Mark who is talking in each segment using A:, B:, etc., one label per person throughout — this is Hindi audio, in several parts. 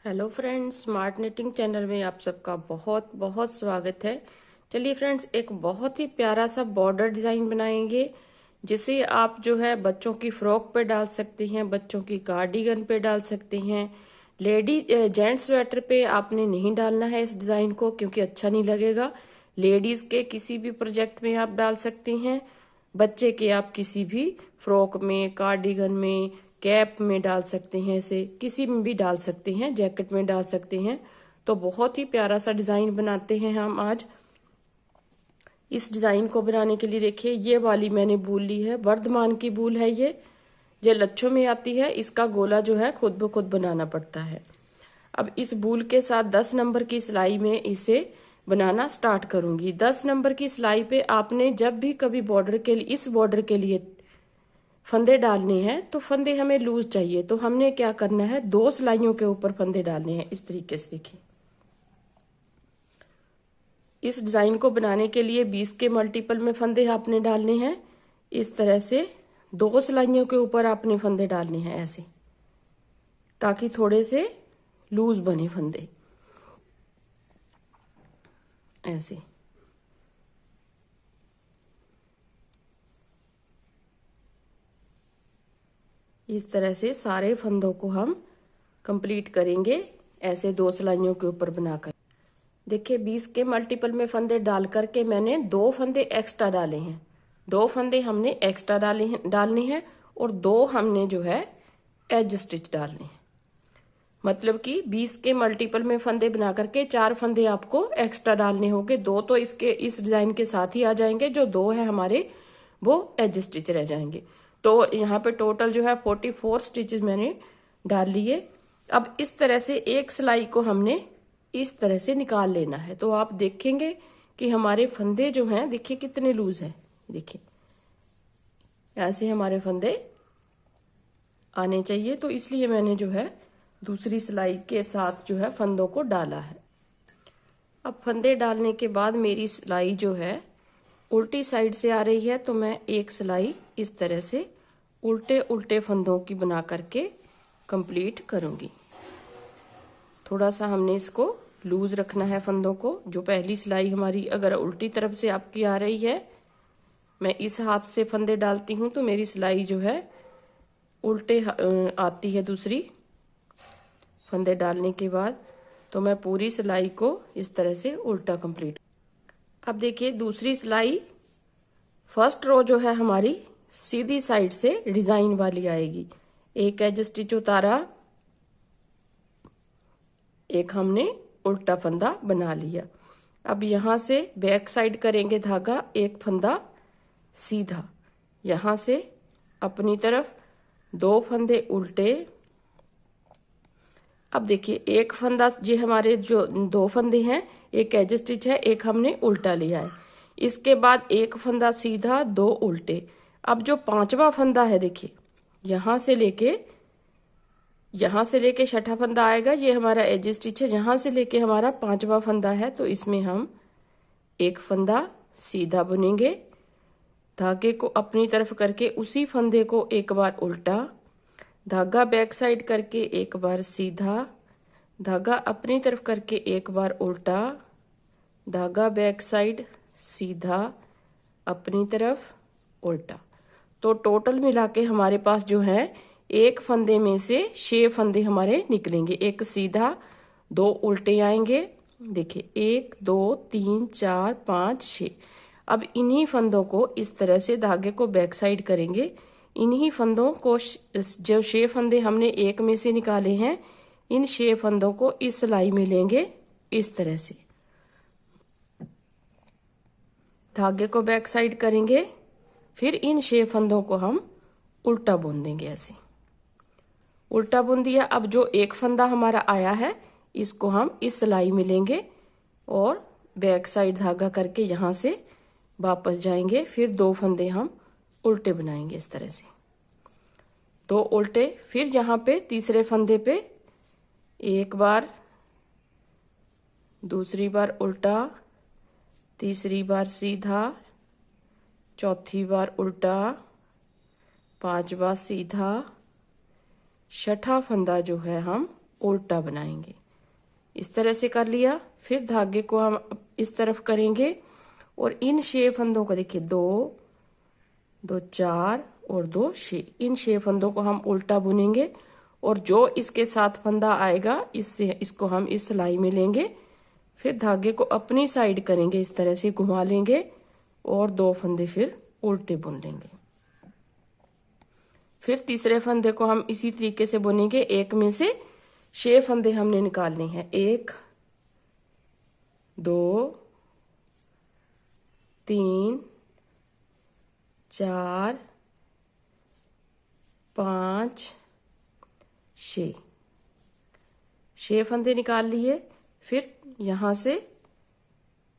A: Hello friends, smart knitting channel में आप सबका बहुत बहुत स्वागत है। चलिए फ्रेंड्स, एक बहुत ही प्यारा सा बॉर्डर डिजाइन बनाएंगे जिसे आप जो है बच्चों की फ्रॉक पे डाल सकते हैं, बच्चों की कार्डिगन पे डाल सकते हैं। लेडी जेंट्स स्वेटर पे आपने नहीं डालना है इस डिजाइन को, क्योंकि अच्छा नहीं लगेगा। लेडीज के किसी भी प्रोजेक्ट में आप डाल सकते हैं, बच्चे के आप किसी भी फ्रॉक में, कार्डिगन में, कैप में डाल सकते हैं, इसे किसी में भी डाल सकते हैं, जैकेट में डाल सकते हैं। तो बहुत ही प्यारा सा डिजाइन बनाते हैं हम आज। इस डिजाइन को बनाने के लिए देखिए, ये वाली मैंने बूल ली है, वर्धमान की बूल है ये, जो लच्छों में आती है। इसका गोला जो है खुद ब खुद बनाना पड़ता है। अब इस बूल के साथ 10 नंबर की सिलाई में इसे बनाना स्टार्ट करूंगी। 10 नंबर की सिलाई पे आपने जब भी कभी बॉर्डर के लिए, इस बॉर्डर के लिए फंदे डालने हैं तो फंदे हमें लूज चाहिए, तो हमने क्या करना है, 2 सिलाइयों के ऊपर फंदे डालने हैं इस तरीके से। देखिए, इस डिजाइन को बनाने के लिए 20 के मल्टीपल में फंदे आपने डालने हैं। इस तरह से 2 सिलाइयों के ऊपर आपने फंदे डालने हैं ऐसे, ताकि थोड़े से लूज बने फंदे ऐसे। इस तरह से सारे फंदों को हम कंप्लीट करेंगे ऐसे 2 सिलाइयों के ऊपर बनाकर। देखिए, 20 के मल्टीपल में फंदे डाल करके मैंने 2 फंदे एक्स्ट्रा डाले हैं। 2 फंदे हमने एक्स्ट्रा डालने हैं और 2 हमने जो है एज स्टिच डालने हैं। मतलब कि 20 के मल्टीपल में फंदे बना करके 4 फंदे आपको एक्स्ट्रा डालने होंगे। 2 तो इसके इस डिजाइन के साथ ही आ जाएंगे, जो 2 है हमारे वो एज स्टिच रह जाएंगे। तो यहाँ पे टोटल जो है 44 स्टिचेस मैंने डाल लिए। अब इस तरह से एक सिलाई को हमने इस तरह से निकाल लेना है। तो आप देखेंगे कि हमारे फंदे जो हैं, देखिए कितने लूज हैं। देखिए, ऐसे हमारे फंदे आने चाहिए। तो इसलिए मैंने जो है दूसरी सिलाई के साथ जो है फंदों को डाला है। अब फंदे डालने के बाद मेरी सिलाई जो है उल्टी साइड से आ रही है, तो मैं एक सिलाई इस तरह से उल्टे उल्टे फंदों की बना करके कंप्लीट करूंगी। थोड़ा सा हमने इसको लूज रखना है फंदों को। जो पहली सिलाई हमारी अगर उल्टी तरफ से आपकी आ रही है, मैं इस हाथ से फंदे डालती हूँ तो मेरी सिलाई जो है उल्टे आती है। दूसरी फंदे डालने के बाद तो मैं पूरी सिलाई को इस तरह से उल्टा कंप्लीट। अब देखिए, दूसरी सिलाई, फर्स्ट रो जो है हमारी सीधी साइड से डिजाइन वाली आएगी। एक एज स्टिच उतारा, एक हमने उल्टा फंदा बना लिया। अब यहां से बैक साइड करेंगे धागा, एक फंदा सीधा, यहां से अपनी तरफ 2 फंदे उल्टे। अब देखिए, एक फंदा, ये हमारे जो 2 फंदे हैं, एक एज स्टिच है, एक हमने उल्टा लिया है। इसके बाद एक फंदा सीधा, 2 उल्टे। अब जो 5वां फंदा है, देखिए यहां से लेके छठा फंदा आएगा, ये हमारा एज स्टिच है। यहां से लेके हमारा 5वां फंदा है, तो इसमें हम एक फंदा सीधा बुनेंगे, धागे को अपनी तरफ करके उसी फंदे को एक बार उल्टा, धागा बैक साइड करके एक बार सीधा, धागा अपनी तरफ करके एक बार उल्टा, धागा बैक साइड सीधा, अपनी तरफ उल्टा। तो टोटल मिला के हमारे पास जो है एक फंदे में से 6 फंदे हमारे निकलेंगे। एक सीधा, 2 उल्टे आएंगे। देखिए, 1 2 3 4 5 6। अब इन्हीं फंदों को इस तरह से धागे को बैक साइड करेंगे। इन्हीं फंदों को, जो 6 फंदे हमने एक में से निकाले हैं, इन 6 फंदों को इस सिलाई में लेंगे इस तरह से, धागे को बैक साइड करेंगे, फिर इन 6 फंदों को हम उल्टा बुन देंगे ऐसे। उल्टा बुन दिया। अब जो एक फंदा हमारा आया है, इसको हम इस सिलाई में लेंगे और बैक साइड धागा करके यहां से वापस जाएंगे। फिर 2 फंदे हम उल्टे बनाएंगे इस तरह से, 2 उल्टे। फिर यहां पे तीसरे फंदे पे एक बार, दूसरी बार उल्टा, तीसरी बार सीधा, चौथी बार उल्टा, 5वां सीधा, छठा फंदा जो है हम उल्टा बनाएंगे। इस तरह से कर लिया। फिर धागे को हम इस तरफ करेंगे और इन 6 फंदों को देखिए 2 2 4 और 2 6, इन 6 फंदों को हम उल्टा बुनेंगे और जो इसके साथ फंदा आएगा इससे इसको हम इस सिलाई में लेंगे। फिर धागे को अपनी साइड करेंगे, इस तरह से घुमा लेंगे और 2 फंदे फिर उल्टे बुन लेंगे। फिर तीसरे फंदे को हम इसी तरीके से बुनेंगे। एक में से 6 फंदे हमने निकालने हैं। 1 2 3 4 5 6 फंदे निकाल लिए। फिर यहां से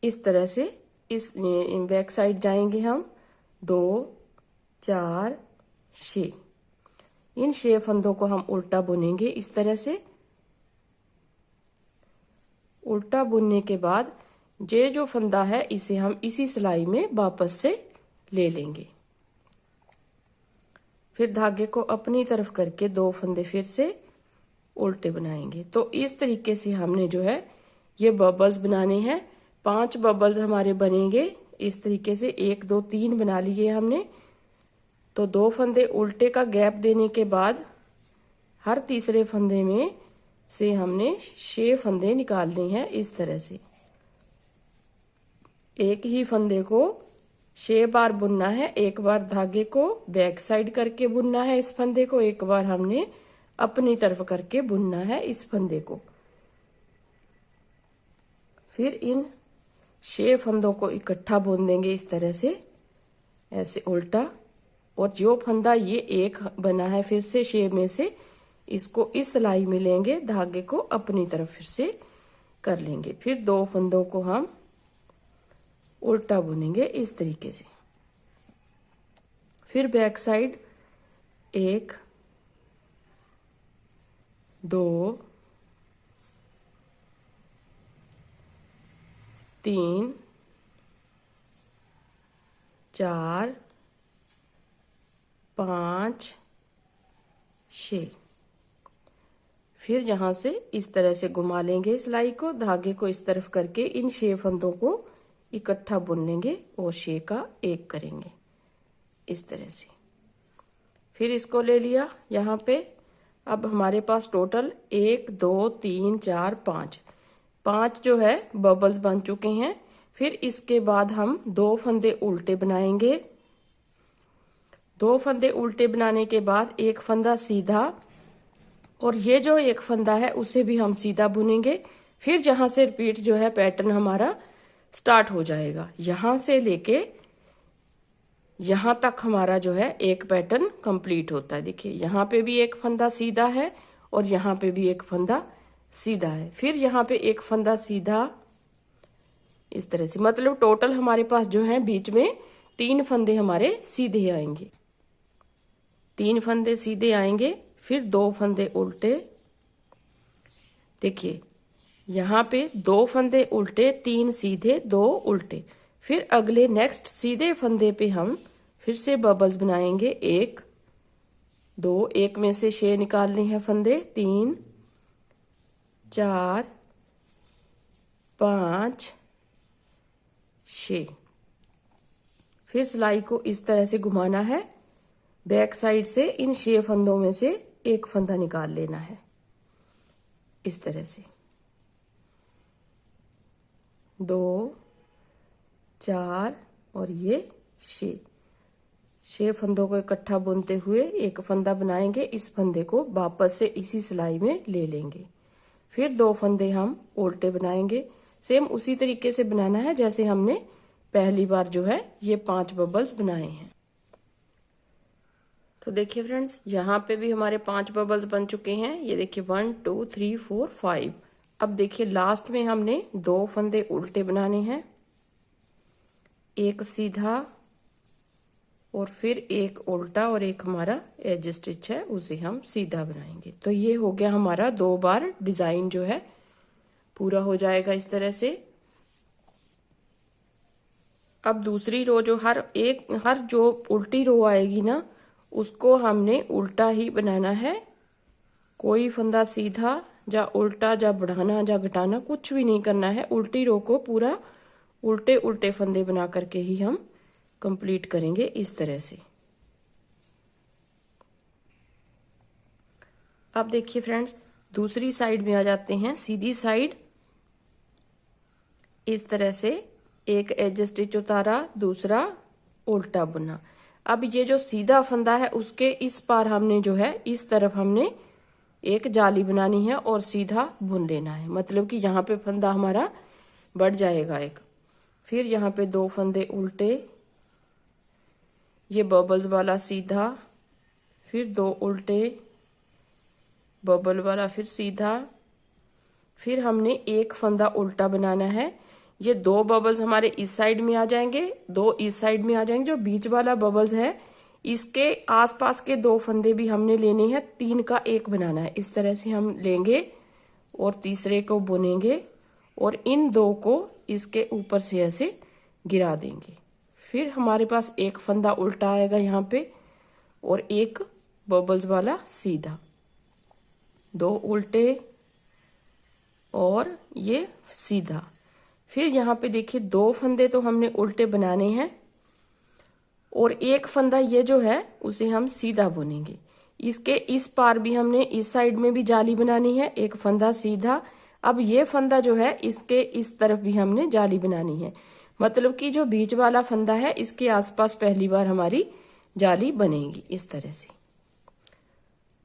A: इस तरह से इस बैक साइड जाएंगे हम। 2 4 6, इन 6 फंदों को हम उल्टा बुनेंगे इस तरह से। उल्टा बुनने के बाद ये जो फंदा है इसे हम इसी सिलाई में वापस से ले लेंगे। फिर धागे को अपनी तरफ करके 2 फंदे फिर से उल्टे बनाएंगे। तो इस तरीके से हमने जो है ये बबल्स बनाने हैं। 5 बबल्स हमारे बनेंगे इस तरीके से। 1 2 3 बना लिए हमने। तो 2 फंदे उल्टे का गैप देने के बाद हर तीसरे फंदे में से हमने 6 फंदे निकालने हैं इस तरह से। एक ही फंदे को 6 बार बुनना है। एक बार धागे को बैक साइड करके बुनना है इस फंदे को, एक बार हमने अपनी तरफ करके बुनना है इस फंदे को। फिर इन 6 फंदों को इकट्ठा बुन देंगे इस तरह से, ऐसे उल्टा। और जो फंदा ये एक बना है फिर से 6 में से, इसको इस सिलाई में लेंगे, धागे को अपनी तरफ फिर से कर लेंगे। फिर 2 फंदों को हम उल्टा बुनेंगे इस तरीके से। फिर बैक साइड 1 2 3 4 5 6। फिर यहां से इस तरह से घुमा लेंगे सिलाई को, धागे को इस तरफ करके इन 6 फंदों को इकट्ठा बुन लेंगे और 6 का 1 करेंगे इस तरह से। फिर इसको ले लिया यहाँ पे। अब हमारे पास टोटल 1 2 3 4 5 जो है बबल्स बन चुके हैं। फिर इसके बाद हम 2 फंदे उल्टे बनाएंगे। 2 फंदे उल्टे बनाने के बाद एक फंदा सीधा, और ये जो एक फंदा है उसे भी हम सीधा बुनेंगे। फिर जहां से रिपीट जो है पैटर्न हमारा स्टार्ट हो जाएगा, यहां से लेके यहां तक हमारा जो है एक पैटर्न कंप्लीट होता है। देखिए यहाँ पे भी एक फंदा सीधा है और यहाँ पे भी एक फंदा सीधा है। फिर यहाँ पे एक फंदा सीधा इस तरह से, मतलब टोटल हमारे पास जो है बीच में 3 फंदे हमारे सीधे आएंगे। 3 फंदे सीधे आएंगे। फिर 2 फंदे उल्टे। देखिए यहाँ पे 2 फंदे उल्टे, 3 सीधे, 2 उल्टे। फिर अगले नेक्स्ट सीधे फंदे पे हम फिर से बबल्स बनाएंगे। 1 2, 1 में से 6 निकालने हैं फंदे। 3 4 5 6। फिर सिलाई को इस तरह से घुमाना है, बैक साइड से इन 6 फंदों में से एक फंदा निकाल लेना है इस तरह से। 2 4 और ये 6 फंदों को इकट्ठा बुनते हुए एक फंदा बनाएंगे। इस फंदे को वापस से इसी सिलाई में ले लेंगे। फिर 2 फंदे हम उल्टे बनाएंगे। सेम उसी तरीके से बनाना है जैसे हमने पहली बार जो है ये 5 बबल्स बनाए हैं। तो देखिए फ्रेंड्स, यहाँ पे भी हमारे 5 बबल्स बन चुके हैं। ये देखिए 1 2 3 4 5। अब देखिए लास्ट में हमने 2 फंदे उल्टे बनाने हैं, एक सीधा और फिर एक उल्टा, और एक हमारा एज स्टिच है उसे हम सीधा बनाएंगे। तो ये हो गया हमारा 2 बार डिजाइन जो है पूरा हो जाएगा इस तरह से। अब दूसरी रो जो हर जो उल्टी रो आएगी ना, उसको हमने उल्टा ही बनाना है। कोई फंदा सीधा जा उल्टा जा बढ़ाना जा घटाना कुछ भी नहीं करना है। उल्टी रो को पूरा उल्टे उल्टे फंदे बना करके ही हम कंप्लीट करेंगे इस तरह से। अब देखिए फ्रेंड्स, दूसरी साइड में आ जाते हैं। सीधी साइड इस तरह से एक एज स्टिच उतारा, दूसरा उल्टा बुना। अब ये जो सीधा फंदा है उसके इस पार हमने जो है इस तरफ हमने एक जाली बनानी है और सीधा बुन लेना है, मतलब कि यहाँ पे फंदा हमारा बढ़ जाएगा एक। फिर यहाँ पे 2 फंदे उल्टे, ये बबल्स वाला सीधा, फिर 2 उल्टे, बबल वाला फिर सीधा, फिर हमने एक फंदा उल्टा बनाना है। ये 2 बबल्स हमारे इस साइड में आ जाएंगे, 2 इस साइड में आ जाएंगे। जो बीच वाला बबल्स है इसके आसपास के 2 फंदे भी हमने लेने हैं, 3 का 1 बनाना है। इस तरह से हम लेंगे और तीसरे को बुनेंगे और इन 2 को इसके ऊपर से ऐसे गिरा देंगे। फिर हमारे पास एक फंदा उल्टा आएगा यहाँ पे और एक बबल्स वाला सीधा, 2 उल्टे और ये सीधा। फिर यहाँ पे देखिए 2 फंदे तो हमने उल्टे बनाने हैं और एक फंदा ये जो है उसे हम सीधा बुनेंगे। इसके इस पार भी हमने इस साइड में भी जाली बनानी है, एक फंदा सीधा। अब ये फंदा जो है इसके इस तरफ भी हमने जाली बनानी है, मतलब कि जो बीच वाला फंदा है इसके आसपास पहली बार हमारी जाली बनेगी। इस तरह से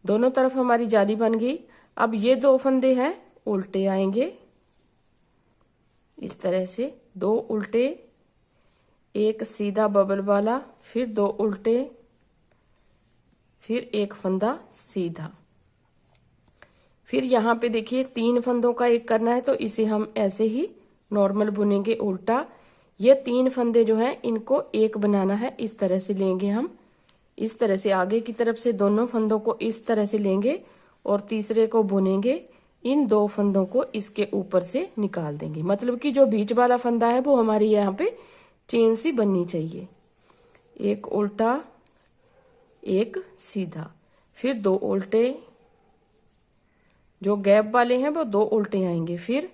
A: दोनों तरफ हमारी जाली बन गई। अब ये 2 फंदे हैं उल्टे आएंगे इस तरह से, 2 उल्टे, एक सीधा बबल वाला, फिर 2 उल्टे, फिर एक फंदा सीधा। फिर यहाँ पे देखिए 3 फंदों का 1 करना है, तो इसे हम ऐसे ही नॉर्मल बुनेंगे उल्टा। ये 3 फंदे जो हैं इनको 1 बनाना है, इस तरह से लेंगे हम। इस तरह से आगे की तरफ से दोनों फंदों को इस तरह से लेंगे और तीसरे को बुनेंगे। इन 2 फंदों को इसके ऊपर से निकाल देंगे, मतलब कि जो बीच वाला फंदा है वो हमारी यहाँ पे चेन सी बननी चाहिए। एक उल्टा, एक सीधा, फिर 2 उल्टे, जो गैप वाले हैं वो 2 उल्टे आएंगे, फिर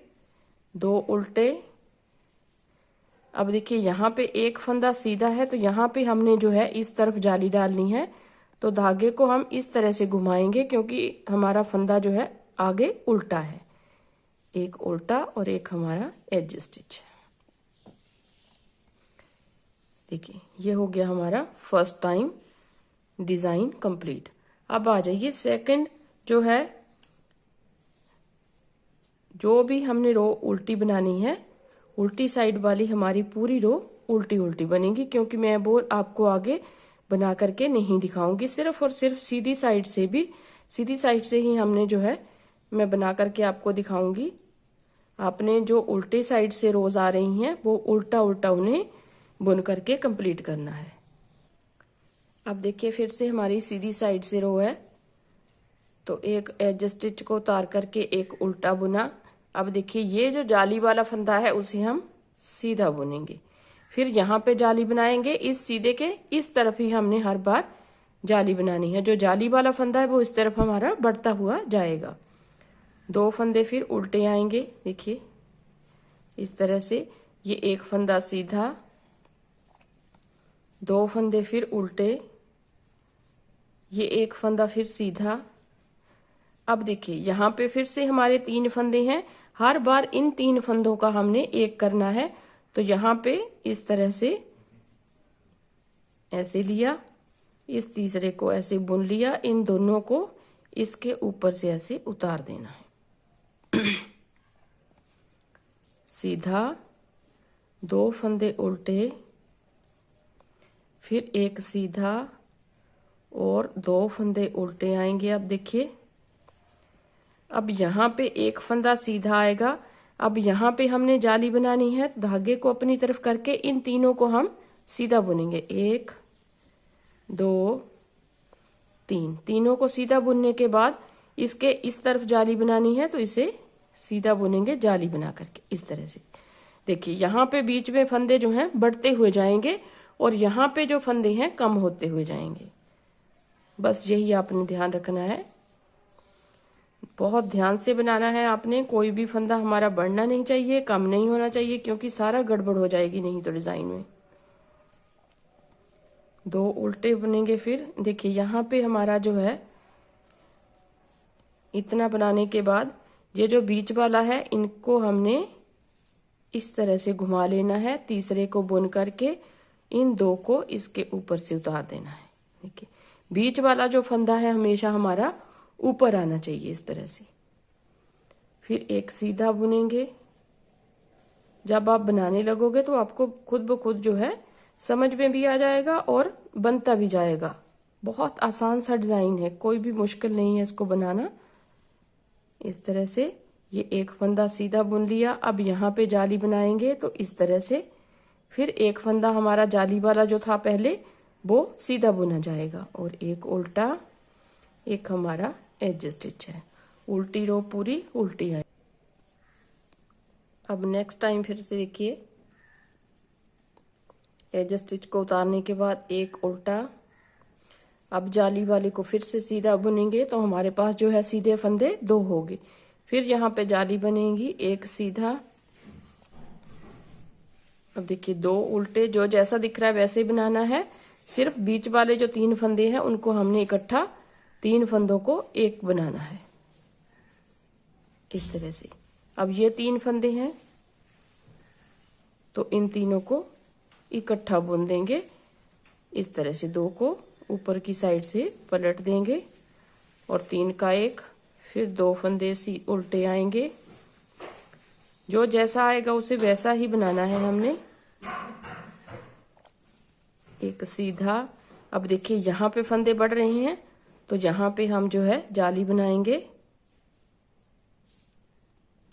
A: 2 उल्टे। अब देखिए यहाँ पे एक फंदा सीधा है, तो यहाँ पे हमने जो है इस तरफ जाली डालनी है, तो धागे को हम इस तरह से घुमाएंगे क्योंकि हमारा फंदा जो है आगे उल्टा है। एक उल्टा और एक हमारा एज स्टिच। देखिए ये हो गया हमारा फर्स्ट टाइम डिजाइन कंप्लीट। अब आ जाइए सेकंड, जो है जो भी हमने रो उल्टी बनानी है, उल्टी साइड वाली हमारी पूरी रो उल्टी उल्टी बनेगी, क्योंकि मैं वो आपको आगे बना करके नहीं दिखाऊंगी। सिर्फ और सिर्फ सीधी साइड से ही हमने जो है मैं बना करके आपको दिखाऊंगी। आपने जो उल्टे साइड से रोज आ रही हैं वो उल्टा उल्टा उन्हें बुन करके कंप्लीट करना है। अब देखिए फिर से हमारी सीधी साइड से रो है, तो एक एज स्टिच को उतार करके एक उल्टा बुना। अब देखिए ये जो जाली वाला फंदा है उसे हम सीधा बुनेंगे, फिर यहाँ पे जाली बनाएंगे। इस सीधे के इस तरफ ही हमने हर बार जाली बनानी है। जो जाली वाला फंदा है वो इस तरफ हमारा बढ़ता हुआ जाएगा। 2 फंदे फिर उल्टे आएंगे, देखिए इस तरह से। ये एक फंदा सीधा, 2 फंदे फिर उल्टे, ये एक फंदा फिर सीधा। अब देखिए यहाँ पे फिर से हमारे 3 फंदे हैं, हर बार इन 3 फंदों का हमने 1 करना है। तो यहाँ पे इस तरह से ऐसे लिया, इस तीसरे को ऐसे बुन लिया, इन दोनों को इसके ऊपर से ऐसे उतार देना है। सीधा, 2 फंदे उल्टे, फिर एक सीधा और 2 फंदे उल्टे आएंगे। अब देखिए अब यहाँ पे एक फंदा सीधा आएगा। अब यहाँ पे हमने जाली बनानी है, धागे को अपनी तरफ करके इन तीनों को हम सीधा बुनेंगे। 1 2 3, तीनों को सीधा बुनने के बाद इसके इस तरफ जाली बनानी है, तो इसे सीधा बुनेंगे जाली बना करके इस तरह से। देखिए यहाँ पे बीच में फंदे जो हैं बढ़ते हुए जाएंगे और यहाँ पे जो फंदे हैं कम होते हुए जाएंगे। बस यही आपने ध्यान रखना है। बहुत ध्यान से बनाना है आपने, कोई भी फंदा हमारा बढ़ना नहीं चाहिए, कम नहीं होना चाहिए, क्योंकि सारा गड़बड़ हो जाएगी नहीं तो डिजाइन में। 2 उल्टे बुनेंगे। फिर देखिए यहाँ पे हमारा जो है इतना बनाने के बाद ये जो बीच वाला है इनको हमने इस तरह से घुमा लेना है, तीसरे को बुन करके इन 2 को इसके ऊपर से उतार देना है। देखिए बीच वाला जो फंदा है हमेशा हमारा ऊपर आना चाहिए इस तरह से। फिर एक सीधा बुनेंगे। जब आप बनाने लगोगे तो आपको खुद ब खुद जो है समझ में भी आ जाएगा और बनता भी जाएगा। बहुत आसान सा डिजाइन है, कोई भी मुश्किल नहीं है इसको बनाना। इस तरह से ये एक फंदा सीधा बुन लिया। अब यहाँ पे जाली बनाएंगे तो इस तरह से फिर एक फंदा हमारा जाली वाला जो था पहले वो सीधा बुना जाएगा और एक उल्टा, एक हमारा एज स्टिच है। उल्टी रो पूरी उल्टी है। अब नेक्स्ट टाइम फिर से देखिए, एज स्टिच को उतारने के बाद एक उल्टा। अब जाली वाले को फिर से सीधा बुनेंगे तो हमारे पास जो है सीधे फंदे 2 होंगे। फिर यहाँ पे जाली बनेगी, एक सीधा। अब देखिए 2 उल्टे, जो जैसा दिख रहा है वैसे ही बनाना है। सिर्फ बीच वाले जो 3 फंदे हैं उनको हमने इकट्ठा 3 फंदों को एक बनाना है इस तरह से। अब ये 3 फंदे हैं तो इन तीनों को इकट्ठा बुन देंगे इस तरह से। 2 को ऊपर की साइड से पलट देंगे और 3 का एक, फिर 2 फंदे उल्टे आएंगे। जो जैसा आएगा उसे वैसा ही बनाना है हमने। एक सीधा। अब देखिए यहाँ पे फंदे बढ़ रहे हैं तो यहाँ पे हम जो है जाली बनाएंगे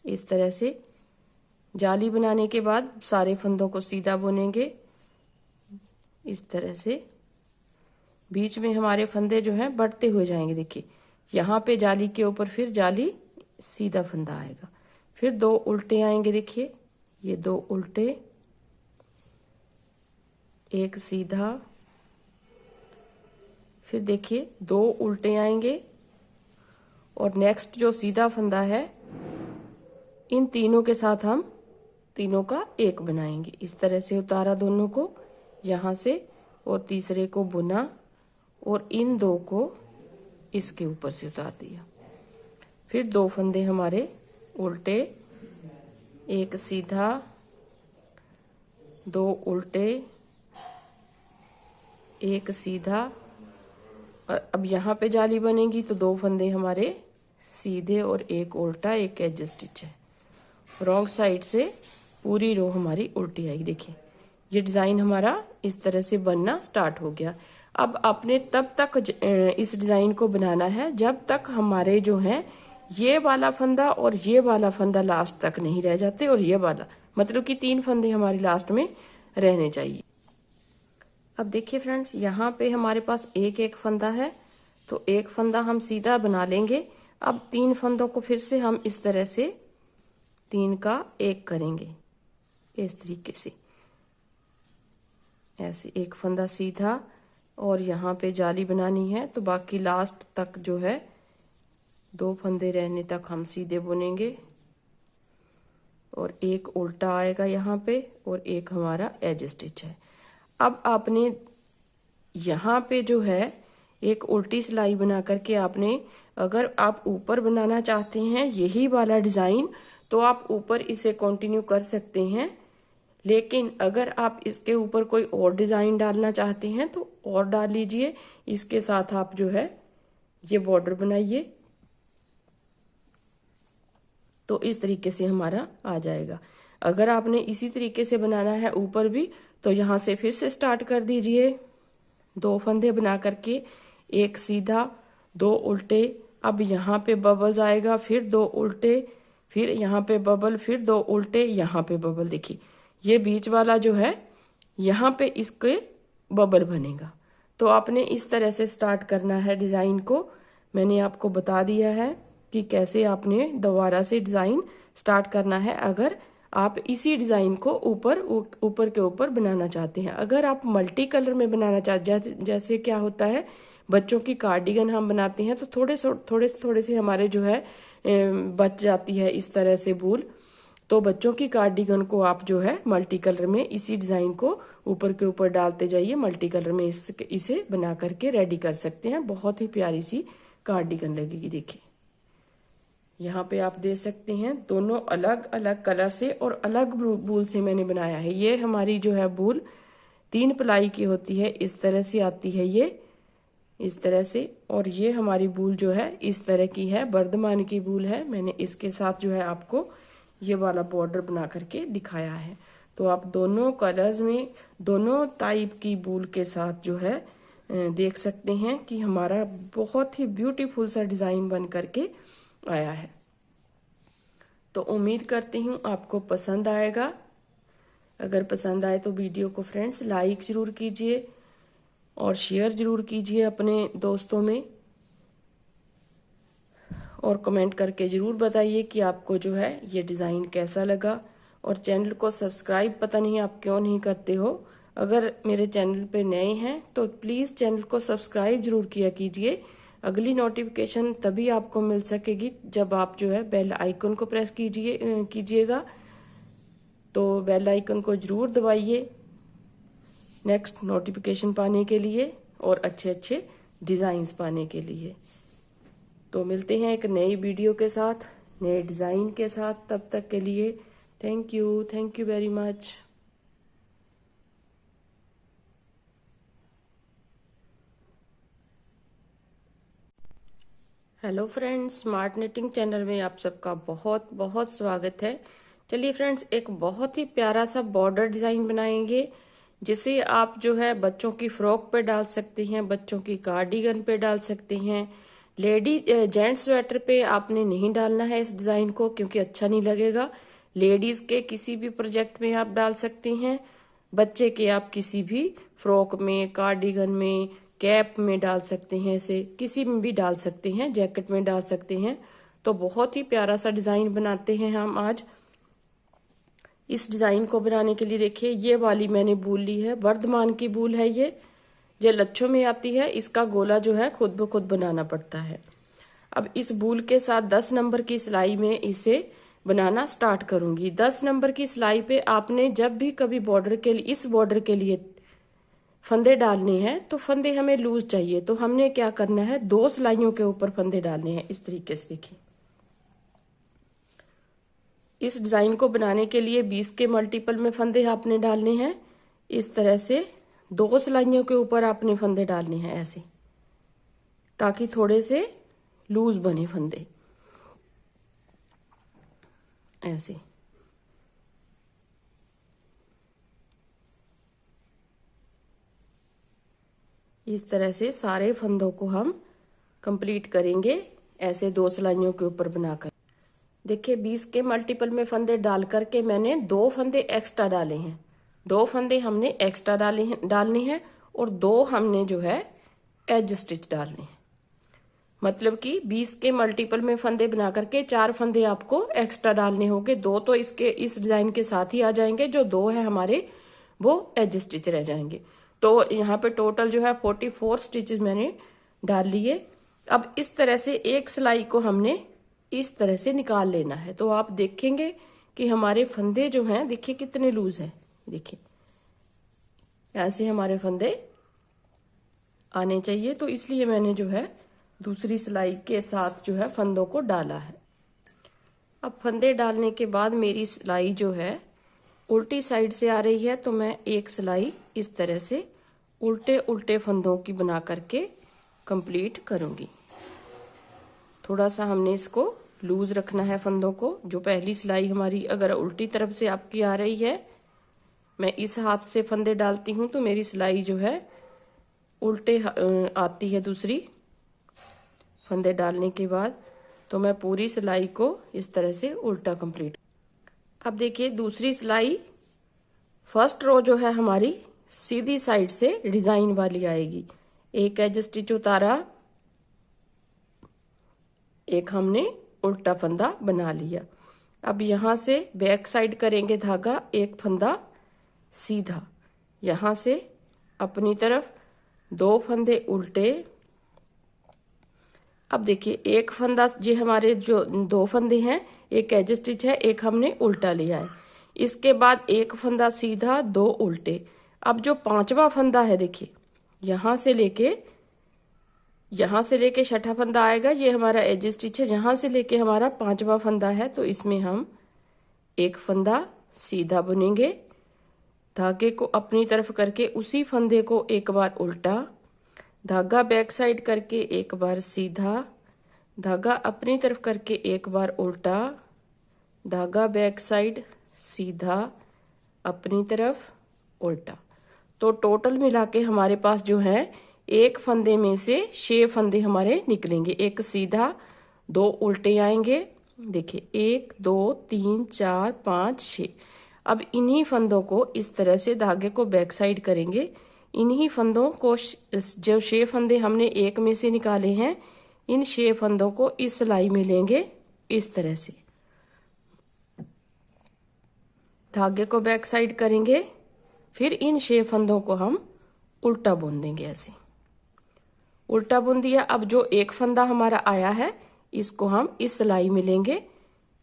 A: इस तरह से। जाली बनाने के बाद सारे फंदों को सीधा बुनेंगे इस तरह से। बीच में हमारे फंदे जो हैं बढ़ते हुए जाएंगे। देखिए यहाँ पे जाली के ऊपर फिर जाली सीधा फंदा आएगा, फिर 2 उल्टे आएंगे। देखिए ये 2 उल्टे, एक सीधा, फिर देखिए 2 उल्टे आएंगे और नेक्स्ट जो सीधा फंदा है इन तीनों के साथ हम तीनों का एक बनाएंगे। इस तरह से उतारा दोनों को यहाँ से और तीसरे को बुना और इन 2 को इसके ऊपर से उतार दिया। फिर 2 फंदे हमारे उल्टे, एक सीधा, 2 उल्टे, एक सीधा। और अब यहाँ पे जाली बनेगी तो 2 फंदे हमारे सीधे और एक उल्टा, एक एज स्टिच है। रॉन्ग साइड से पूरी रो हमारी उल्टी आएगी। देखिए ये डिजाइन हमारा इस तरह से बनना स्टार्ट हो गया। अब आपने तब तक इस डिजाइन को बनाना है जब तक हमारे जो है ये वाला फंदा और ये वाला फंदा लास्ट तक नहीं रह जाते, और ये वाला मतलब कि 3 फंदे हमारे लास्ट में रहने चाहिए। अब देखिए फ्रेंड्स, यहाँ पे हमारे पास एक एक फंदा है तो एक फंदा हम सीधा बना लेंगे। अब 3 फंदों को फिर से हम इस तरह से 3 का एक करेंगे इस तरीके से। ऐसे एक फंदा सीधा और यहाँ पे जाली बनानी है तो बाकी लास्ट तक जो है 2 फंदे रहने तक हम सीधे बुनेंगे और एक उल्टा आएगा यहाँ पे और एक हमारा एज स्टिच है। अब आपने यहाँ पे जो है एक उल्टी सिलाई बना करके आपने, अगर आप ऊपर बनाना चाहते हैं यही वाला डिजाइन तो आप ऊपर इसे कंटिन्यू कर सकते हैं, लेकिन अगर आप इसके ऊपर कोई और डिजाइन डालना चाहते हैं तो और डाल लीजिए। इसके साथ आप जो है ये बॉर्डर बनाइए तो इस तरीके से हमारा आ जाएगा। अगर आपने इसी तरीके से बनाना है ऊपर भी तो यहाँ से फिर से स्टार्ट कर दीजिए। 2 फंदे बना करके एक सीधा, 2 उल्टे। अब यहाँ पे बबल्स आएगा, फिर 2 उल्टे, फिर यहाँ पे बबल, फिर 2 उल्टे, यहाँ पे बबल। देखिए ये बीच वाला जो है यहाँ पे इसके बबल बनेगा। तो आपने इस तरह से स्टार्ट करना है डिजाइन को। मैंने आपको बता दिया है कि कैसे आपने दोबारा से डिजाइन स्टार्ट करना है अगर आप इसी डिजाइन को ऊपर के ऊपर बनाना चाहते हैं। अगर आप मल्टी कलर में बनाना चाहते, जैसे क्या होता है बच्चों की कार्डिगन हम बनाते हैं तो थोड़े से हमारे जो है बच जाती है इस तरह से वूल। तो बच्चों की कार्डिगन को आप जो है मल्टी कलर में इसी डिजाइन को ऊपर के ऊपर डालते जाइए, मल्टी कलर में इसे बना करके रेडी कर सकते हैं। बहुत ही प्यारी सी कार्डिगन लगेगी। देखिए यहाँ पे आप दे सकते हैं, दोनों अलग अलग कलर से और अलग वूल से मैंने बनाया है। ये हमारी जो है वूल 3 प्लाई की होती है, इस तरह से आती है ये इस तरह से। और ये हमारी वूल जो है इस तरह की है, बर्धमान की वूल है। मैंने इसके साथ जो है आपको ये वाला बॉर्डर बना करके दिखाया है। तो आप दोनों कलर्स में दोनों टाइप की वूल के साथ जो है देख सकते हैं कि हमारा बहुत ही ब्यूटीफुल सा डिजाइन बन करके आया है। तो उम्मीद करती हूँ आपको पसंद आएगा। अगर पसंद आए तो वीडियो को फ्रेंड्स लाइक जरूर कीजिए और शेयर जरूर कीजिए अपने दोस्तों में, और कमेंट करके जरूर बताइए कि आपको जो है ये डिज़ाइन कैसा लगा। और चैनल को सब्सक्राइब पता नहीं आप क्यों नहीं करते हो। अगर मेरे चैनल पे नए हैं तो प्लीज़ चैनल को सब्सक्राइब जरूर किया कीजिए। अगली नोटिफिकेशन तभी आपको मिल सकेगी जब आप जो है बेल आइकन को प्रेस कीजिएगा। तो बेल आइकन को जरूर दबाइए नेक्स्ट नोटिफिकेशन पाने के लिए और अच्छे अच्छे डिज़ाइंस पाने के लिए। तो मिलते हैं एक नई वीडियो के साथ, नए डिज़ाइन के साथ। तब तक के लिए thank you very much. Hello friends, smart knitting channel में आप सबका बहुत बहुत स्वागत है। चलिए फ्रेंड्स, एक बहुत ही प्यारा सा बॉर्डर डिज़ाइन बनाएंगे जिसे आप जो है बच्चों की फ्रॉक पे डाल सकते हैं, बच्चों की कार्डिगन पे डाल सकते हैं। जेंट्स स्वेटर पे आपने नहीं डालना है इस डिज़ाइन को, क्योंकि अच्छा नहीं लगेगा। लेडीज़ के किसी भी प्रोजेक्ट में आप डाल सकते हैं, बच्चे के आप किसी भी फ्रॉक में, कार्डिगन में, कैप में डाल सकते हैं, इसे किसी में भी डाल सकते हैं, जैकेट में डाल सकते हैं। तो बहुत ही प्यारा सा डिज़ाइन बनाते हैं हम आज। इस डिज़ाइन को बनाने के लिए देखिए ये वाली मैंने वूल ली है, वर्धमान की वूल है ये, जो लच्छों में आती है। इसका गोला जो है खुद ब खुद बनाना पड़ता है। अब इस वूल के साथ 10 नंबर की सिलाई में इसे बनाना स्टार्ट करूंगी। 10 नंबर की सिलाई पे आपने जब भी कभी बॉर्डर के लिए, इस बॉर्डर के लिए फंदे डालने हैं तो फंदे हमें लूज चाहिए। तो हमने क्या करना है, 2 सिलाइयों के ऊपर फंदे डालने हैं इस तरीके से। देखिए इस डिजाइन को बनाने के लिए 20 के मल्टीपल में फंदे आपने डालने हैं इस तरह से। 2 सिलाइयों के ऊपर आपने फंदे डालने हैं ऐसे, ताकि थोड़े से लूज बने फंदे ऐसे। इस तरह से सारे फंदों को हम कंप्लीट करेंगे ऐसे 2 सिलाइयों के ऊपर बनाकर। देखिए 20 के मल्टीपल में फंदे डाल करके मैंने 2 फंदे एक्स्ट्रा डाले हैं। 2 फंदे हमने एक्स्ट्रा डालने हैं और 2 हमने जो है एज स्टिच डालने हैं। मतलब कि 20 के मल्टीपल में फंदे बना करके 4 फंदे आपको एक्स्ट्रा डालने होंगे। 2 तो इस डिजाइन के साथ ही आ जाएंगे, जो 2 है हमारे वो एज स्टिच रह जाएंगे। तो यहाँ पे टोटल जो है 44 स्टिचेस मैंने डाल लिए। अब इस तरह से एक सिलाई को हमने इस तरह से निकाल लेना है। तो आप देखेंगे कि हमारे फंदे जो हैं, देखिए कितने लूज हैं। देखिए ऐसे हमारे फंदे आने चाहिए। तो इसलिए मैंने जो है दूसरी सिलाई के साथ जो है फंदों को डाला है। अब फंदे डालने के बाद मेरी सिलाई जो है उल्टी साइड से आ रही है, तो मैं एक सिलाई इस तरह से उल्टे उल्टे फंदों की बना करके कंप्लीट करूंगी। थोड़ा सा हमने इसको लूज रखना है फंदों को। जो पहली सिलाई हमारी अगर उल्टी तरफ से आपकी आ रही है, मैं इस हाथ से फंदे डालती हूँ तो मेरी सिलाई जो है उल्टे आती है दूसरी फंदे डालने के बाद। तो मैं पूरी सिलाई को इस तरह से उल्टा कंप्लीट। अब देखिए दूसरी सिलाई, फर्स्ट रो जो है हमारी सीधी साइड से डिजाइन वाली आएगी। एक एज स्टिच उतारा, एक हमने उल्टा फंदा बना लिया। अब यहां से बैक साइड करेंगे धागा, एक फंदा सीधा, यहां से अपनी तरफ 2 फंदे उल्टे अब देखिए एक फंदा जो हमारे जो दो फंदे हैं, एक एज स्टिच है, एक हमने उल्टा लिया है। इसके बाद एक फंदा सीधा, दो उल्टे। अब जो पांचवा फंदा है देखिए, यहाँ से लेके छठा फंदा आएगा, ये हमारा एज स्टिच है। जहां से लेके हमारा पांचवा फंदा है, तो इसमें हम एक फंदा सीधा बुनेंगे, धागे को अपनी तरफ करके उसी फंदे को एक बार उल्टा, धागा बैक साइड करके एक बार सीधा, धागा अपनी तरफ करके एक बार उल्टा, धागा बैक साइड सीधा, अपनी तरफ उल्टा। तो टोटल मिला के हमारे पास जो है एक फंदे में से 6 फंदे हमारे निकलेंगे। एक सीधा, दो उल्टे आएंगे, देखिए 1 2 3 4 5 6। अब इन्हीं फंदों को इस तरह से धागे को बैक साइड करेंगे। इन्हीं फंदों को जो 6 फंदे हमने एक में से निकाले हैं, इन 6 फंदों को इस सिलाई में लेंगे इस तरह से, धागे को बैक साइड करेंगे, फिर इन 6 फंदों को हम उल्टा बुन देंगे। ऐसे उल्टा बुन दिया। अब जो एक फंदा हमारा आया है, इसको हम इस सिलाई में लेंगे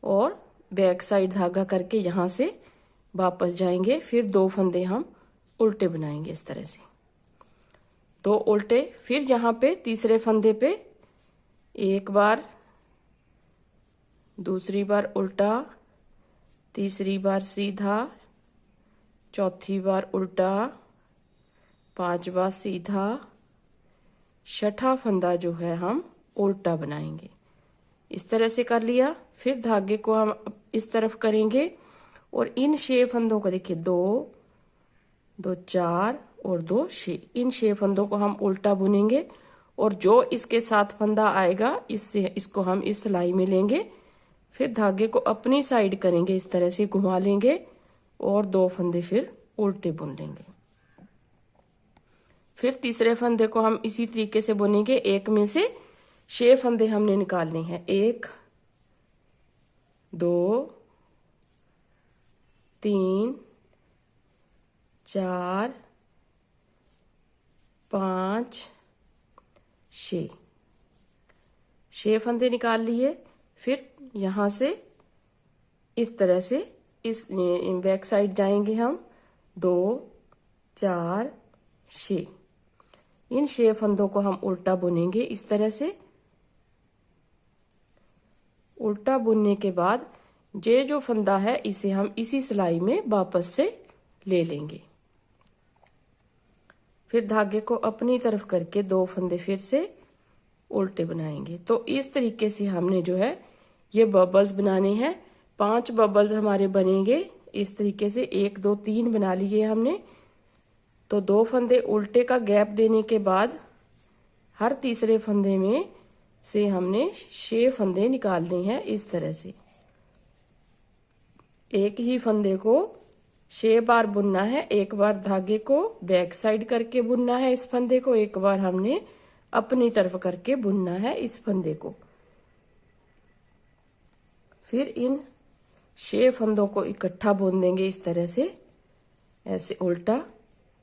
A: और बैक साइड धागा करके यहाँ से वापस जाएंगे। फिर 2 फंदे हम उल्टे बनाएंगे इस तरह से, 2 उल्टे। फिर यहाँ पे तीसरे फंदे पे एक बार, दूसरी बार उल्टा, तीसरी बार सीधा, चौथी बार उल्टा, 5 बार सीधा, छठा फंदा जो है हम उल्टा बनाएंगे। इस तरह से कर लिया। फिर धागे को हम इस तरफ करेंगे और इन 6 फंदों को देखिए 2 2 4 और 2 6, इन 6 फंदों को हम उल्टा बुनेंगे और जो इसके साथ फंदा आएगा इसको हम इस सिलाई में लेंगे। फिर धागे को अपनी साइड करेंगे, इस तरह से घुमा लेंगे और 2 फंदे फिर उल्टे बुन लेंगे। फिर तीसरे फंदे को हम इसी तरीके से बुनेंगे। एक में से 6 फंदे हमने निकालने हैं, 1 2 3 4 5 6, 6 फंदे निकाल लिए। फिर यहाँ से इस तरह से इस बैक साइड जाएंगे हम, 2 4 6, इन 6 फंदों को हम उल्टा बुनेंगे इस तरह से। उल्टा बुनने के बाद ये जो फंदा है इसे हम इसी सिलाई में वापस से ले लेंगे। फिर धागे को अपनी तरफ करके 2 फंदे फिर से उल्टे बनाएंगे। तो इस तरीके से हमने जो है ये बबल्स बनाने हैं। 5 बबल्स हमारे बनेंगे इस तरीके से। 1 2 3 बना लिए हमने। तो 2 फंदे उल्टे का गैप देने के बाद हर तीसरे फंदे में से हमने 6 फंदे निकालने हैं इस तरह से। एक ही फंदे को 6 बार बुनना है। एक बार धागे को बैक साइड करके बुनना है इस फंदे को, एक बार हमने अपनी तरफ करके बुनना है इस फंदे को। फिर इन 6 फंदों को इकट्ठा बुन देंगे इस तरह से, ऐसे उल्टा।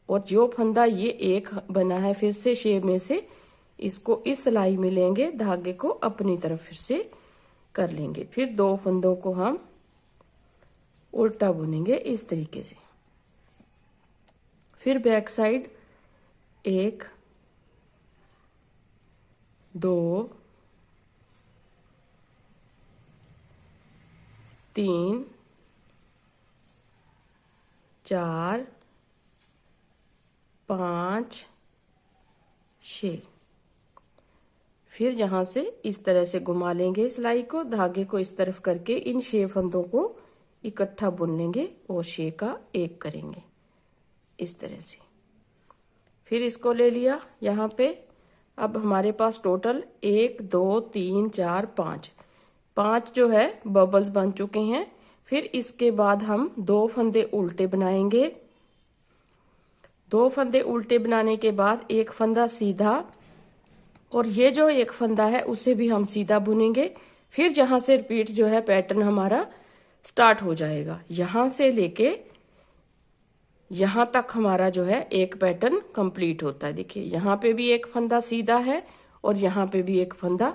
A: और जो फंदा ये एक बना है फिर से 6 में से, इसको इस सिलाई में लेंगे, धागे को अपनी तरफ फिर से कर लेंगे। फिर 2 फंदों को हम उल्टा बुनेंगे इस तरीके से। फिर बैक साइड 1 2 3 4 5 6। फिर यहाँ से इस तरह से घुमा लेंगे सिलाई को, धागे को इस तरफ करके इन 6 फंदों को इकट्ठा बुन लेंगे और 6 का 1 करेंगे इस तरह से। फिर इसको ले लिया यहाँ पे। अब हमारे पास टोटल 1 2 3 4 5 जो है बबल्स बन चुके हैं। फिर इसके बाद हम 2 फंदे उल्टे बनाएंगे। 2 फंदे उल्टे बनाने के बाद एक फंदा सीधा, और ये जो एक फंदा है उसे भी हम सीधा बुनेंगे। फिर जहां से रिपीट जो है पैटर्न हमारा स्टार्ट हो जाएगा, यहां से लेके यहां तक हमारा जो है एक पैटर्न कंप्लीट होता है। देखिए यहाँ पे भी एक फंदा सीधा है और यहाँ पे भी एक फंदा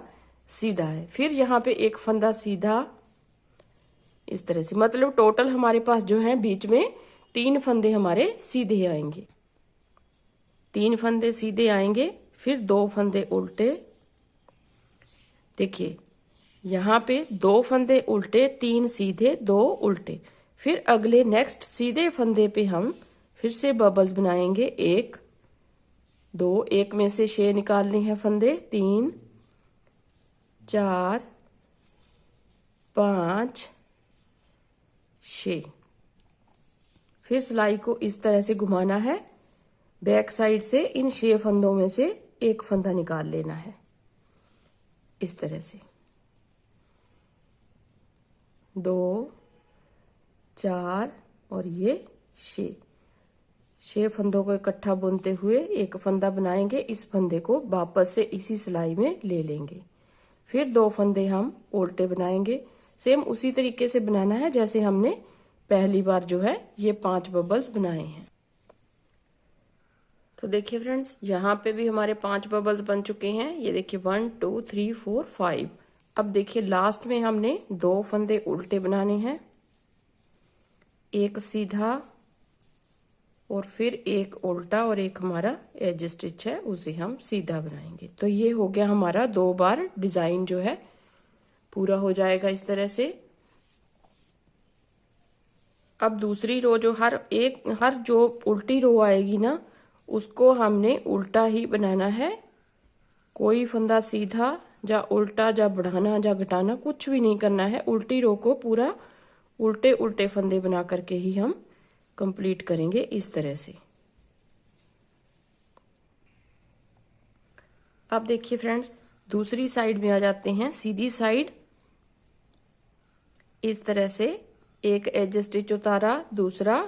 A: सीधा है। फिर यहाँ पे एक फंदा सीधा इस तरह से, मतलब टोटल हमारे पास जो है बीच में 3 फंदे हमारे सीधे आएंगे, 3 फंदे सीधे आएंगे। फिर 2 फंदे उल्टे, देखिए यहाँ पे 2 फंदे उल्टे, 3 सीधे, 2 उल्टे। फिर अगले नेक्स्ट सीधे फंदे पे हम फिर से बबल्स बनाएंगे, 1 2, एक में से 6 निकालने हैं फंदे, 3 4 5 6। फिर सिलाई को इस तरह से घुमाना है, बैक साइड से इन 6 फंदों में से एक फंदा निकाल लेना है इस तरह से। 2 4 और ये 6 फंदों को इकट्ठा बुनते हुए एक फंदा बनाएंगे, इस फंदे को वापस से इसी सिलाई में ले लेंगे। फिर 2 फंदे हम उल्टे बनाएंगे, सेम उसी तरीके से बनाना है जैसे हमने पहली बार जो है ये 5 बबल्स बनाए हैं। तो देखिए फ्रेंड्स, यहाँ पे भी हमारे 5 बबल्स बन चुके हैं। ये देखिए 1 2 3 4 5। अब देखिए लास्ट में हमने 2 फंदे उल्टे बनाने हैं, एक सीधा और फिर एक उल्टा, और एक हमारा एज स्टिच है उसे हम सीधा बनाएंगे। तो ये हो गया हमारा 2 बार डिजाइन जो है पूरा हो जाएगा इस तरह से। अब दूसरी रो जो हर जो उल्टी रो आएगी ना, उसको हमने उल्टा ही बनाना है। कोई फंदा सीधा या उल्टा या बढ़ाना या घटाना कुछ भी नहीं करना है। उल्टी रो को पूरा उल्टे उल्टे फंदे बना करके ही हम कंप्लीट करेंगे इस तरह से। अब देखिए फ्रेंड्स, दूसरी साइड में आ जाते हैं। सीधी साइड इस तरह से एक एज स्टिच उतारा, दूसरा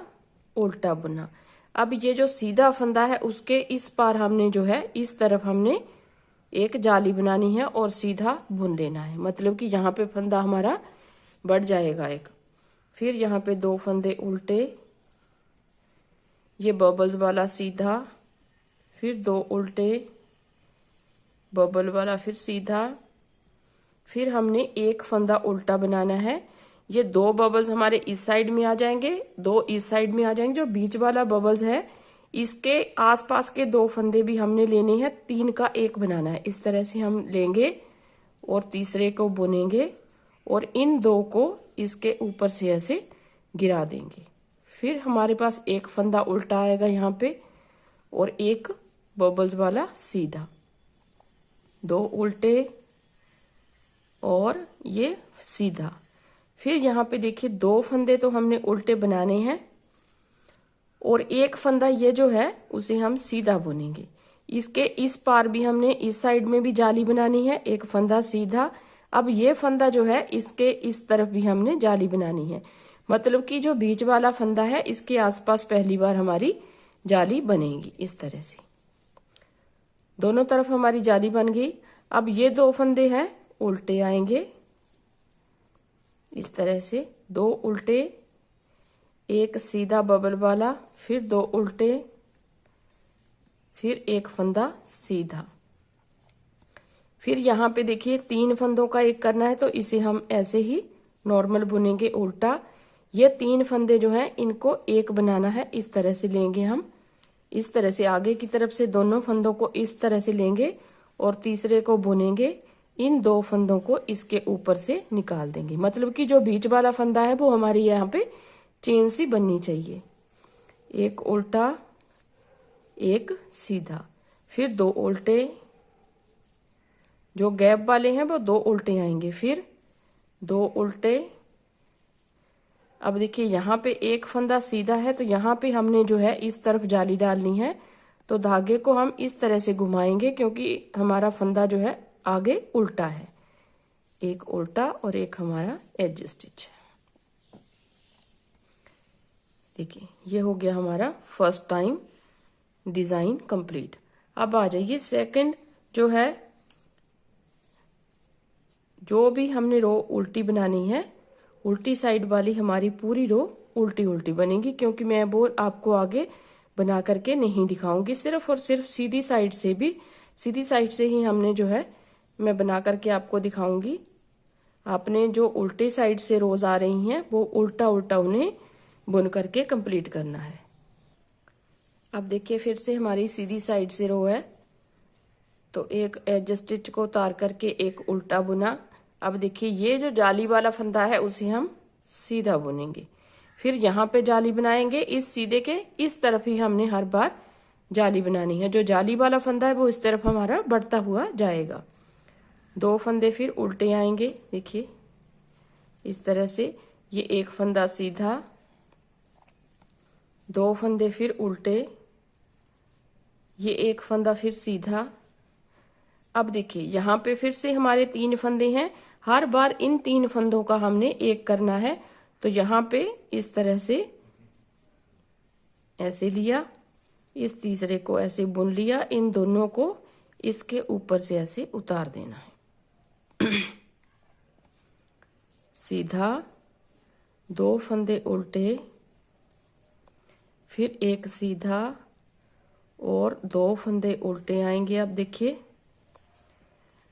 A: उल्टा बुना। अब ये जो सीधा फंदा है उसके इस पार हमने जो है इस तरफ हमने एक जाली बनानी है और सीधा बुन लेना है, मतलब कि यहाँ पे फंदा हमारा बढ़ जाएगा एक। फिर यहाँ पे 2 फंदे उल्टे, ये बबल्स वाला सीधा, फिर 2 उल्टे, बबल वाला फिर सीधा। फिर हमने एक फंदा उल्टा बनाना है। ये 2 बबल्स हमारे इस साइड में आ जाएंगे, 2 इस साइड में आ जाएंगे। जो बीच वाला बबल्स है इसके आसपास के 2 फंदे भी हमने लेने हैं, 3 का 1 बनाना है। इस तरह से हम लेंगे और तीसरे को बुनेंगे और इन 2 को इसके ऊपर से ऐसे गिरा देंगे। फिर हमारे पास एक फंदा उल्टा आएगा यहाँ पे और एक बबल्स वाला सीधा, 2 उल्टे और ये सीधा। फिर यहाँ पे देखिए 2 फंदे तो हमने उल्टे बनाने हैं और एक फंदा ये जो है उसे हम सीधा बुनेंगे। इसके इस पार भी हमने इस साइड में भी जाली बनानी है, एक फंदा सीधा। अब ये फंदा जो है इसके इस तरफ भी हमने जाली बनानी है, मतलब कि जो बीच वाला फंदा है इसके आसपास पहली बार हमारी जाली बनेगी इस तरह से। दोनों तरफ हमारी जाली बन गई। अब ये 2 फंदे हैं उल्टे आएंगे इस तरह से, 2 उल्टे, एक सीधा बबल वाला, फिर 2 उल्टे, फिर एक फंदा सीधा। फिर यहाँ पे देखिए 3 फंदों का एक करना है, तो इसे हम ऐसे ही नॉर्मल बुनेंगे उल्टा। ये 3 फंदे जो हैं इनको एक बनाना है, इस तरह से लेंगे हम, इस तरह से आगे की तरफ से दोनों फंदों को इस तरह से लेंगे और तीसरे को बुनेंगे। इन 2 फंदों को इसके ऊपर से निकाल देंगे, मतलब कि जो बीच वाला फंदा है वो हमारी यहाँ पे चेन सी बननी चाहिए। एक उल्टा, एक सीधा, फिर 2 उल्टे, जो गैप वाले हैं वो 2 उल्टे आएंगे, फिर 2 उल्टे। अब देखिए यहाँ पे एक फंदा सीधा है, तो यहाँ पे हमने जो है इस तरफ जाली डालनी है, तो धागे को हम इस तरह से घुमाएंगे क्योंकि हमारा फंदा जो है आगे उल्टा है। एक उल्टा और एक हमारा एज स्टिच। देखिए ये हो गया हमारा फर्स्ट टाइम डिजाइन कंप्लीट। अब आ जाइए सेकंड जो है, जो भी हमने रो उल्टी बनानी है, उल्टी साइड वाली हमारी पूरी रो उल्टी उल्टी बनेगी, क्योंकि मैं वो आपको आगे बना करके नहीं दिखाऊंगी। सिर्फ और सिर्फ सीधी साइड से ही हमने जो है मैं बना करके आपको दिखाऊंगी। आपने जो उल्टे साइड से रोज आ रही हैं वो उल्टा उल्टा उन्हें बुन करके कंप्लीट करना है। अब देखिए फिर से हमारी सीधी साइड से रो है, तो एक एज स्टिच को उतार करके एक उल्टा बुना। अब देखिए ये जो जाली वाला फंदा है उसे हम सीधा बुनेंगे, फिर यहाँ पे जाली बनाएंगे। इस सीधे के इस तरफ ही हमने हर बार जाली बनानी है। जो जाली वाला फंदा है वो इस तरफ हमारा बढ़ता हुआ जाएगा। 2 फंदे फिर उल्टे आएंगे, देखिए इस तरह से। ये एक फंदा सीधा, 2 फंदे फिर उल्टे, ये एक फंदा फिर सीधा। अब देखिए यहाँ पे फिर से हमारे 3 फंदे हैं। हर बार इन 3 फंदों का हमने एक करना है। तो यहाँ पे इस तरह से ऐसे लिया, इस तीसरे को ऐसे बुन लिया, इन दोनों को इसके ऊपर से ऐसे उतार देना है। सीधा, 2 फंदे उल्टे, फिर एक सीधा और 2 फंदे उल्टे आएंगे। अब देखिए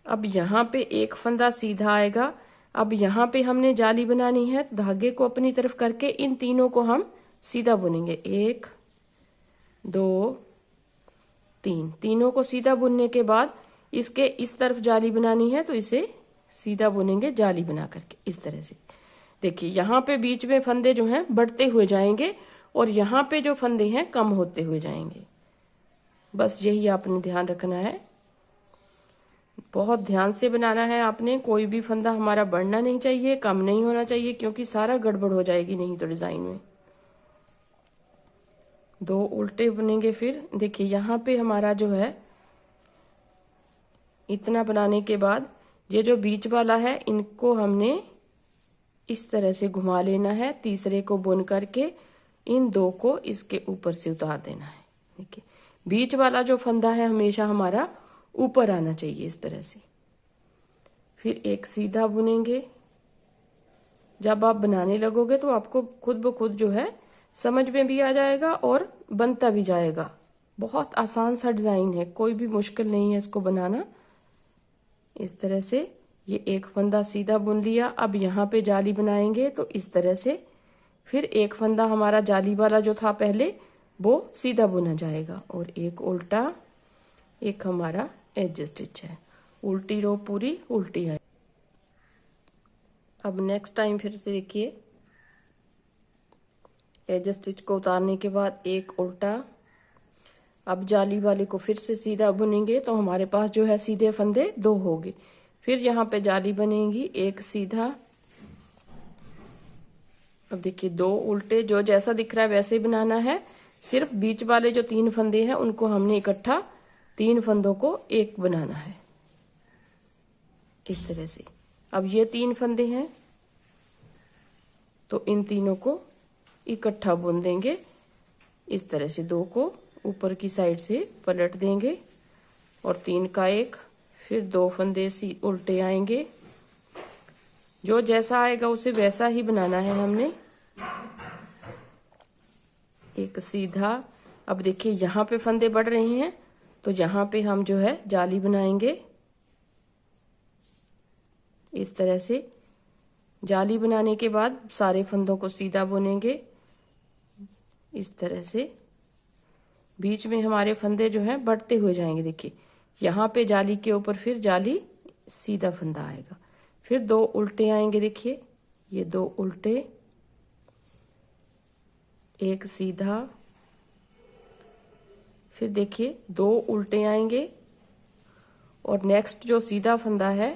A: अब यहाँ पे एक फंदा सीधा आएगा। अब यहाँ पे हमने जाली बनानी है, धागे को अपनी तरफ करके इन तीनों को हम सीधा बुनेंगे। 1 2 3, तीनों को सीधा बुनने के बाद इसके इस तरफ जाली बनानी है, तो इसे सीधा बुनेंगे जाली बना करके इस तरह से। देखिए यहाँ पे बीच में फंदे जो हैं बढ़ते हुए जाएंगे और यहाँ पे जो फंदे हैं कम होते हुए जाएंगे। बस यही आपने ध्यान रखना है, बहुत ध्यान से बनाना है आपने। कोई भी फंदा हमारा बढ़ना नहीं चाहिए, कम नहीं होना चाहिए, क्योंकि सारा गड़बड़ हो जाएगी नहीं तो डिजाइन में। 2 उल्टे बुनेंगे। फिर देखिए यहाँ पे हमारा जो है इतना बनाने के बाद ये जो बीच वाला है इनको हमने इस तरह से घुमा लेना है, तीसरे को बुन करके इन 2 को इसके ऊपर से उतार देना है। देखिए बीच वाला जो फंदा है हमेशा हमारा ऊपर आना चाहिए इस तरह से। फिर एक सीधा बुनेंगे। जब आप बनाने लगोगे तो आपको खुद ब खुद जो है समझ में भी आ जाएगा और बनता भी जाएगा। बहुत आसान सा डिजाइन है, कोई भी मुश्किल नहीं है इसको बनाना। इस तरह से ये एक फंदा सीधा बुन लिया। अब यहाँ पे जाली बनाएंगे तो इस तरह से। फिर एक फंदा हमारा जाली वाला जो था पहले वो सीधा बुना जाएगा और एक उल्टा, एक हमारा एज स्टिच है। उल्टी रो पूरी उल्टी है। अब नेक्स्ट टाइम फिर से देखिए, एज स्टिच को उतारने के बाद एक उल्टा। अब जाली वाले को फिर से सीधा बुनेंगे तो हमारे पास जो है सीधे फंदे 2 होंगे। फिर यहाँ पे जाली बनेगी, एक सीधा। अब देखिए 2 उल्टे, जो जैसा दिख रहा है वैसे ही बनाना है। सिर्फ बीच वाले जो 3 फंदे हैं उनको हमने इकट्ठा 3 फंदों को एक बनाना है इस तरह से। अब ये 3 फंदे हैं तो इन तीनों को इकट्ठा बुन देंगे इस तरह से। 2 को ऊपर की साइड से पलट देंगे और 3 का एक, फिर 2 फंदे उल्टे आएंगे। जो जैसा आएगा उसे वैसा ही बनाना है हमने। एक सीधा। अब देखिए यहाँ पे फंदे बढ़ रहे हैं तो यहाँ पे हम जो है जाली बनाएंगे इस तरह से। जाली बनाने के बाद सारे फंदों को सीधा बुनेंगे इस तरह से। बीच में हमारे फंदे जो हैं बढ़ते हुए जाएंगे। देखिए यहाँ पे जाली के ऊपर फिर जाली सीधा फंदा आएगा। फिर 2 उल्टे आएंगे। देखिए ये 2 उल्टे, एक सीधा। फिर देखिए 2 उल्टे आएंगे और नेक्स्ट जो सीधा फंदा है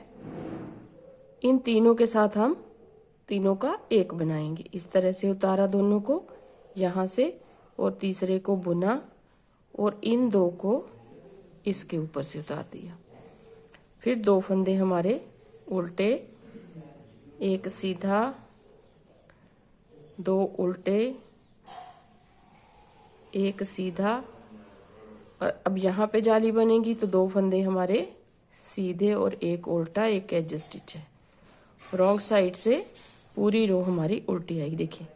A: इन तीनों के साथ हम तीनों का एक बनाएंगे इस तरह से। उतारा दोनों को यहाँ से और तीसरे को बुना और इन 2 को इसके ऊपर से उतार दिया। फिर 2 फंदे हमारे उल्टे, एक सीधा, 2 उल्टे, एक सीधा। और अब यहाँ पे जाली बनेगी तो 2 फंदे हमारे सीधे और एक उल्टा, एक एज स्टिच है। रॉन्ग साइड से पूरी रो हमारी उल्टी आएगी। देखिए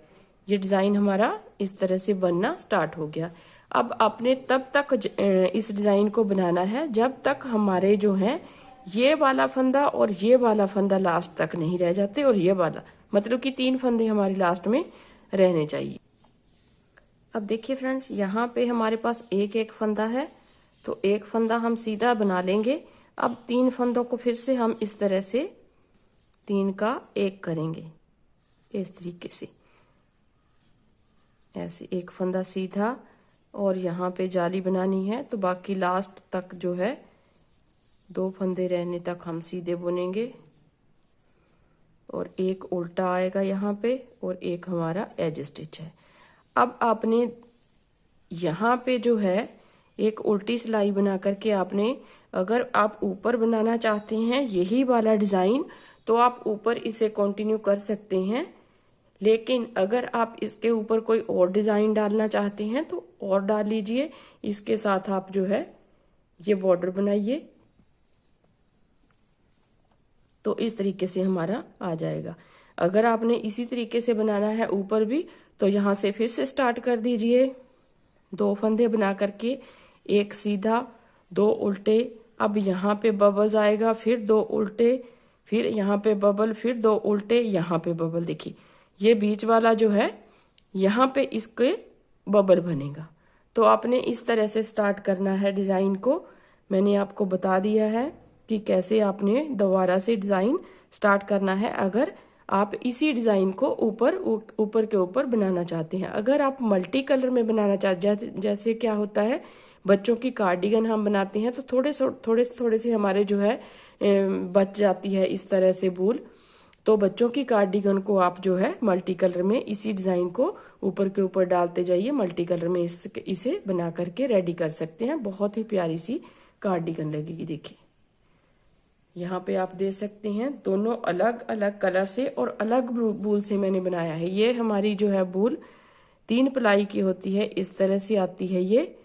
A: ये डिजाइन हमारा इस तरह से बनना स्टार्ट हो गया। अब आपने तब तक इस डिजाइन को बनाना है जब तक हमारे जो हैं ये वाला फंदा और ये वाला फंदा लास्ट तक नहीं रह जाते, और ये वाला, मतलब कि 3 फंदे हमारे लास्ट में रहने चाहिए। अब देखिए फ्रेंड्स, यहाँ पे हमारे पास एक एक फंदा है, तो एक फंदा हम सीधा बना लेंगे। अब 3 फंदों को फिर से हम इस तरह से 3 का 1 करेंगे, इस तरीके से, ऐसे एक फंदा सीधा, और यहाँ पे जाली बनानी है, तो बाकी लास्ट तक जो है 2 फंदे रहने तक हम सीधे बुनेंगे, और एक उल्टा आएगा यहाँ पे, और एक हमारा एज स्टिच है। अब आपने यहाँ पे जो है एक उल्टी सिलाई बना करके आपने, अगर आप ऊपर बनाना चाहते हैं यही वाला डिजाइन, तो आप ऊपर इसे कंटिन्यू कर सकते हैं, लेकिन अगर आप इसके ऊपर कोई और डिजाइन डालना चाहते हैं तो और डाल लीजिए। इसके साथ आप जो है ये बॉर्डर बनाइए, तो इस तरीके से हमारा आ जाएगा। अगर आपने इसी तरीके से बनाना है ऊपर भी, तो यहाँ से फिर से स्टार्ट कर दीजिए, 2 फंदे बना करके, एक सीधा, 2 उल्टे। अब यहाँ पे बबल्स आएगा, फिर 2 उल्टे, फिर यहाँ पे बबल, फिर 2 उल्टे, यहाँ पे बबल। देखिए ये बीच वाला जो है यहाँ पे इसके बबल बनेगा। तो आपने इस तरह से स्टार्ट करना है डिजाइन को। मैंने आपको बता दिया है कि कैसे आपने दोबारा से डिजाइन स्टार्ट करना है, अगर आप इसी डिजाइन को ऊपर के ऊपर बनाना चाहते हैं। अगर आप मल्टी कलर में बनाना चाहते, जैसे क्या होता है बच्चों की कार्डिगन हम बनाते हैं, तो थोड़े से हमारे जो है बच जाती है इस तरह से बूल, तो बच्चों की कार्डिगन को आप जो है मल्टी कलर में इसी डिजाइन को ऊपर के ऊपर डालते जाइए, मल्टी कलर में इसे बना करके रेडी कर सकते हैं। बहुत ही प्यारी सी कार्डिगन लगेगी। देखिए यहाँ पे आप दे सकते हैं, दोनों अलग अलग कलर से और अलग बूल से मैंने बनाया है। ये हमारी जो है बूल 3 प्लाई की होती है, इस तरह से आती है ये,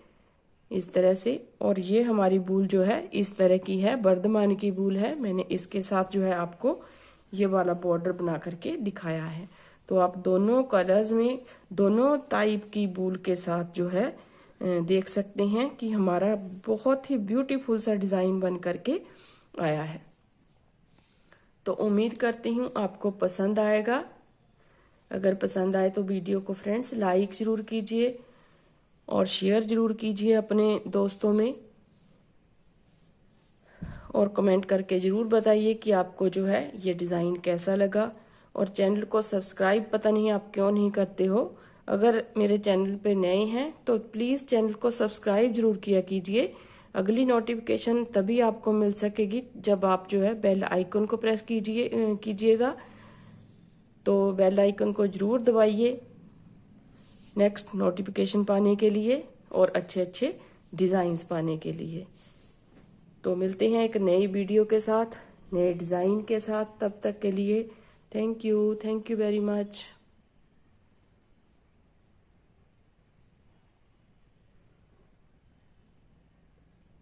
A: इस तरह से, और ये हमारी बूल जो है इस तरह की है, बर्धमान की बूल है। मैंने इसके साथ जो है आपको ये वाला बॉर्डर बना करके दिखाया है। तो आप दोनों कलर्स में, दोनों टाइप की बूल के साथ जो है देख सकते हैं कि हमारा बहुत ही ब्यूटीफुल सा डिजाइन बन करके आया है। तो उम्मीद करती हूँ आपको पसंद आएगा। अगर पसंद आए तो वीडियो को फ्रेंड्स लाइक जरूर कीजिए और शेयर जरूर कीजिए अपने दोस्तों में, और कमेंट करके जरूर बताइए कि आपको जो है ये डिज़ाइन कैसा लगा। और चैनल को सब्सक्राइब पता नहीं आप क्यों नहीं करते हो। अगर मेरे चैनल पे नए हैं तो प्लीज़ चैनल को सब्सक्राइब जरूर किया कीजिए। अगली नोटिफिकेशन तभी आपको मिल सकेगी जब आप जो है बेल आइकन को प्रेस कीजिएगा। तो बेल आइकन को जरूर दबाइए नेक्स्ट नोटिफिकेशन पाने के लिए और अच्छे अच्छे डिज़ाइंस पाने के लिए। तो मिलते हैं एक नई वीडियो के साथ, नए डिज़ाइन के साथ। तब तक के लिए थैंक यू वेरी मच।